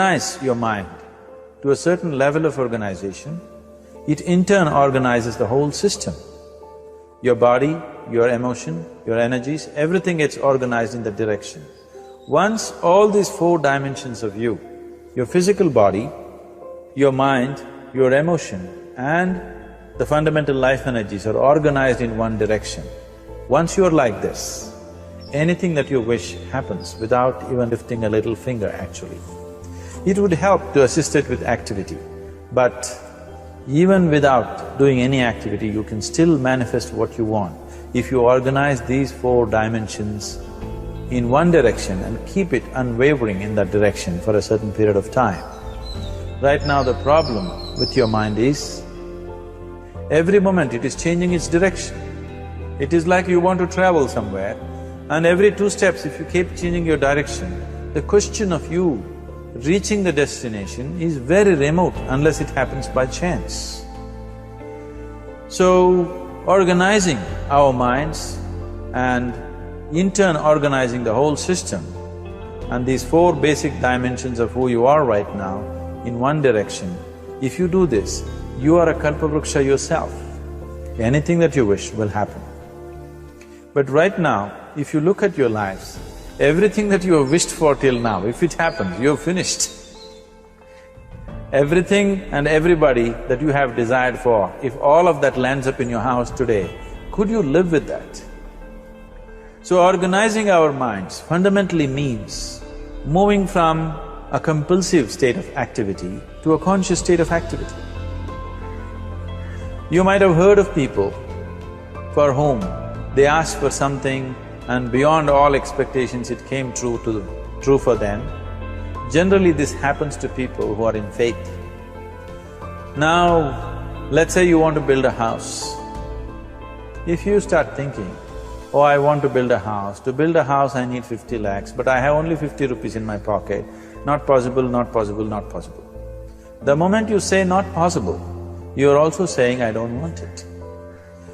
organize your mind to a certain level of organization, it in turn organizes the whole system. Your body, your emotion, your energies, everything gets organized in that direction. Once all these four dimensions of you, your physical body, your mind, your emotion and the fundamental life energies are organized in one direction, once you're like this, anything that you wish happens without even lifting a little finger actually. It would help to assist it with activity, but even without doing any activity, you can still manifest what you want if you organize these four dimensions in one direction and keep it unwavering in that direction for a certain period of time. Right now the problem with your mind is, every moment it is changing its direction. It is like you want to travel somewhere and every 2 steps if you keep changing your direction, the question of you reaching the destination is very remote unless it happens by chance. So, organizing our minds and in turn organizing the whole system and these four basic dimensions of who you are right now in one direction, if you do this, you are a Kalpavruksha yourself. Anything that you wish will happen. But right now, if you look at your lives, everything that you have wished for till now, if it happens, you have finished. Everything and everybody that you have desired for, if all of that lands up in your house today, could you live with that? So organizing our minds fundamentally means moving from a compulsive state of activity to a conscious state of activity. You might have heard of people for whom they asked for something and beyond all expectations it came true for them. Generally this happens to people who are in faith. Now, let's say you want to build a house. If you start thinking, oh, I want to build a house. To build a house I need 50 lakhs, but I have only 50 rupees in my pocket. Not possible, not possible, not possible. The moment you say not possible, you're also saying, I don't want it.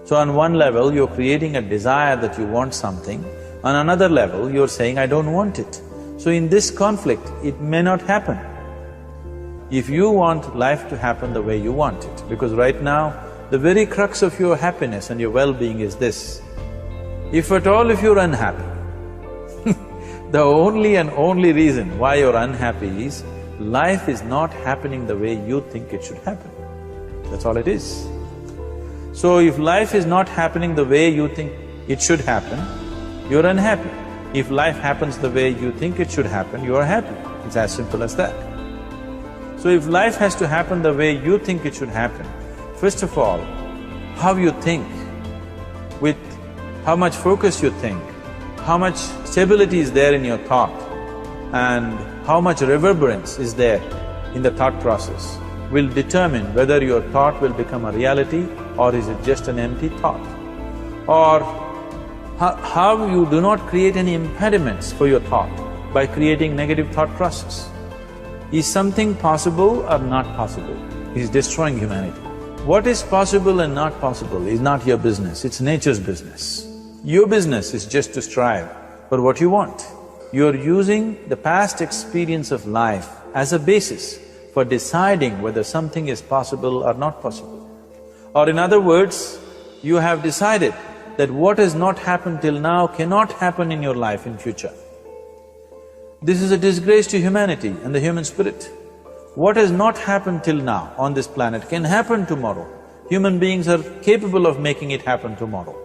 So on one level, you're creating a desire that you want something, on another level, you're saying, I don't want it. So in this conflict, it may not happen. If you want life to happen the way you want it, because right now, the very crux of your happiness and your well-being is this. If at all if you're unhappy, the only and only reason why you're unhappy is, life is not happening the way you think it should happen. That's all it is. So if life is not happening the way you think it should happen, you're unhappy. If life happens the way you think it should happen, you are happy. It's as simple as that. So if life has to happen the way you think it should happen, first of all, how you think, with how much focus you think, how much stability is there in your thought and how much reverberance is there in the thought process will determine whether your thought will become a reality or is it just an empty thought. Or how you do not create any impediments for your thought by creating negative thought process. Is something possible or not possible? Is destroying humanity. What is possible and not possible is not your business, it's nature's business. Your business is just to strive for what you want. You're using the past experience of life as a basis for deciding whether something is possible or not possible. Or in other words, you have decided that what has not happened till now cannot happen in your life in future. This is a disgrace to humanity and the human spirit. What has not happened till now on this planet can happen tomorrow. Human beings are capable of making it happen tomorrow.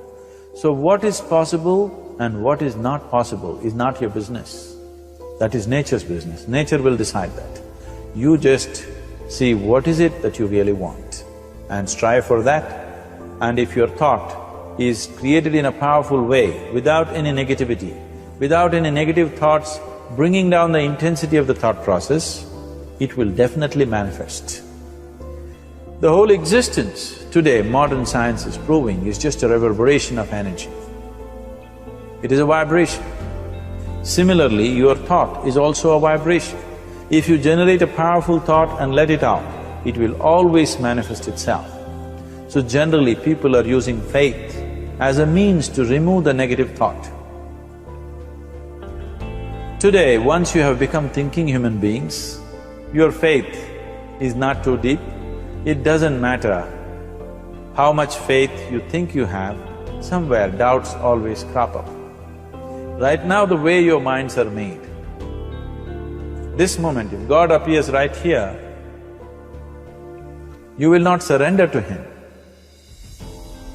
So what is possible and what is not possible is not your business. That is nature's business. Nature will decide that. You just see what is it that you really want and strive for that. And if your thought is created in a powerful way, without any negativity, without any negative thoughts bringing down the intensity of the thought process, it will definitely manifest. The whole existence today, modern science is proving, is just a reverberation of energy. It is a vibration. Similarly, your thought is also a vibration. If you generate a powerful thought and let it out, it will always manifest itself. So generally, people are using faith as a means to remove the negative thought. Today, once you have become thinking human beings, your faith is not too deep, it doesn't matter how much faith you think you have, somewhere doubts always crop up. Right now, the way your minds are made, this moment, if God appears right here, you will not surrender to Him.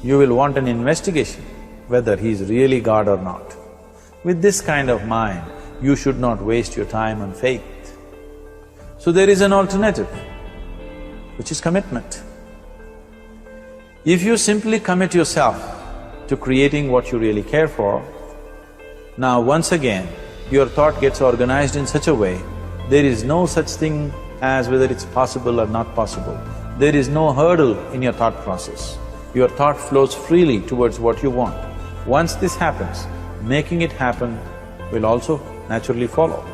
You will want an investigation whether He is really God or not. With this kind of mind, you should not waste your time on faith. So there is an alternative, which is commitment. If you simply commit yourself to creating what you really care for, now once again, your thought gets organized in such a way, there is no such thing as whether it's possible or not possible. There is no hurdle in your thought process. Your thought flows freely towards what you want. Once this happens, making it happen will also naturally follow.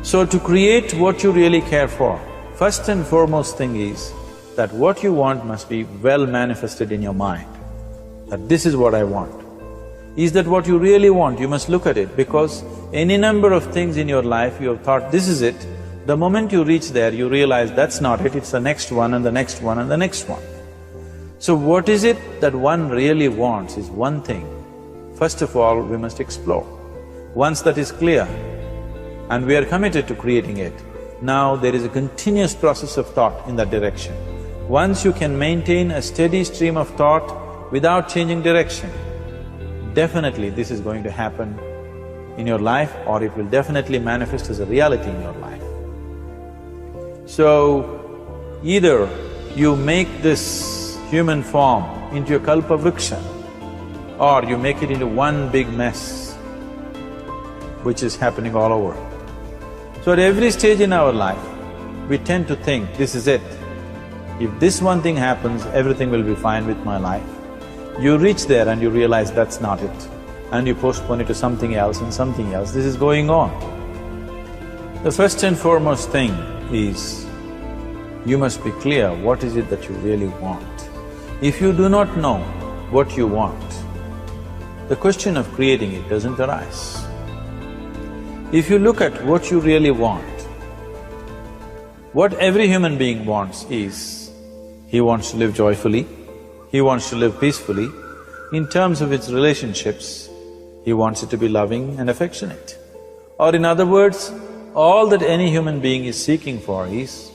So to create what you really care for, first and foremost thing is that what you want must be well manifested in your mind, that this is what I want. Is that what you really want? You must look at it, because any number of things in your life you have thought, this is it. The moment you reach there, you realize that's not it, it's the next one and the next one and the next one. So what is it that one really wants is one thing. First of all, we must explore. Once that is clear and we are committed to creating it, now there is a continuous process of thought in that direction. Once you can maintain a steady stream of thought without changing direction, definitely this is going to happen in your life, or it will definitely manifest as a reality in your life. So, either you make this human form into a kalpa vriksha, or you make it into one big mess, which is happening all over. So at every stage in our life, we tend to think, this is it. If this one thing happens, everything will be fine with my life. You reach there and you realize that's not it, and you postpone it to something else and something else. This is going on. The first and foremost thing is, you must be clear what is it that you really want. If you do not know what you want, the question of creating it doesn't arise. If you look at what you really want, what every human being wants is, he wants to live joyfully, he wants to live peacefully. In terms of its relationships, he wants it to be loving and affectionate. Or in other words, all that any human being is seeking for is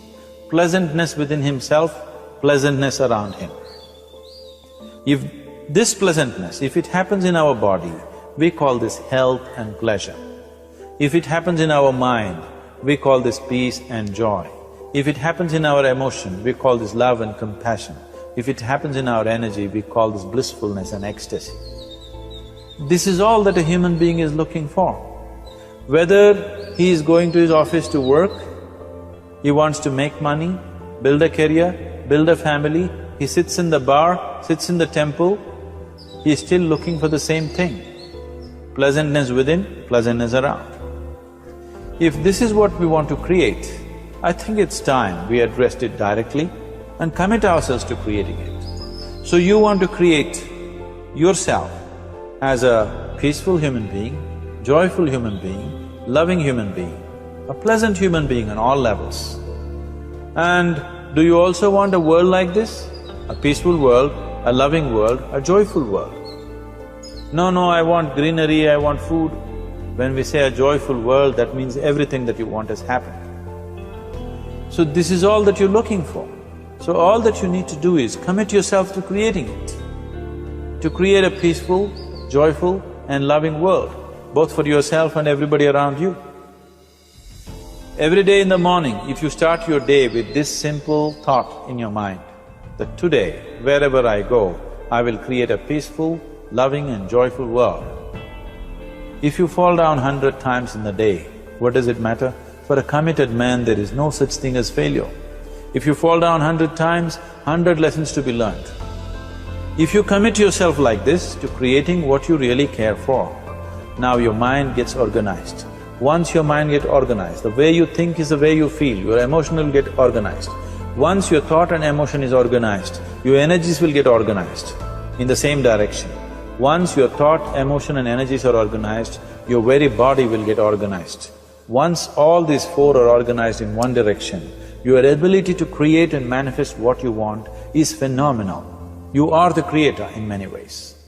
pleasantness within himself, pleasantness around him. If this pleasantness, if it happens in our body, we call this health and pleasure. If it happens in our mind, we call this peace and joy. If it happens in our emotion, we call this love and compassion. If it happens in our energy, we call this blissfulness and ecstasy. This is all that a human being is looking for. Whether he is going to his office to work, he wants to make money, build a career, build a family, he sits in the bar, sits in the temple, he is still looking for the same thing. Pleasantness within, pleasantness around. If this is what we want to create, I think it's time we addressed it directly and commit ourselves to creating it. So you want to create yourself as a peaceful human being, joyful human being, loving human being, a pleasant human being on all levels. And do you also want a world like this? A peaceful world, a loving world, a joyful world? No, I want greenery, I want food. When we say a joyful world, that means everything that you want has happened. So this is all that you're looking for. So all that you need to do is commit yourself to creating it, to create a peaceful, joyful and loving world, both for yourself and everybody around you. Every day in the morning, if you start your day with this simple thought in your mind, that today, wherever I go, I will create a peaceful, loving and joyful world. If you fall down 100 times in the day, what does it matter? For a committed man, there is no such thing as failure. If you fall down 100 times, 100 lessons to be learned. If you commit yourself like this to creating what you really care for, now your mind gets organized. Once your mind gets organized, the way you think is the way you feel, your emotion will get organized. Once your thought and emotion is organized, your energies will get organized in the same direction. Once your thought, emotion and energies are organized, your very body will get organized. Once all these four are organized in one direction, your ability to create and manifest what you want is phenomenal. You are the creator in many ways.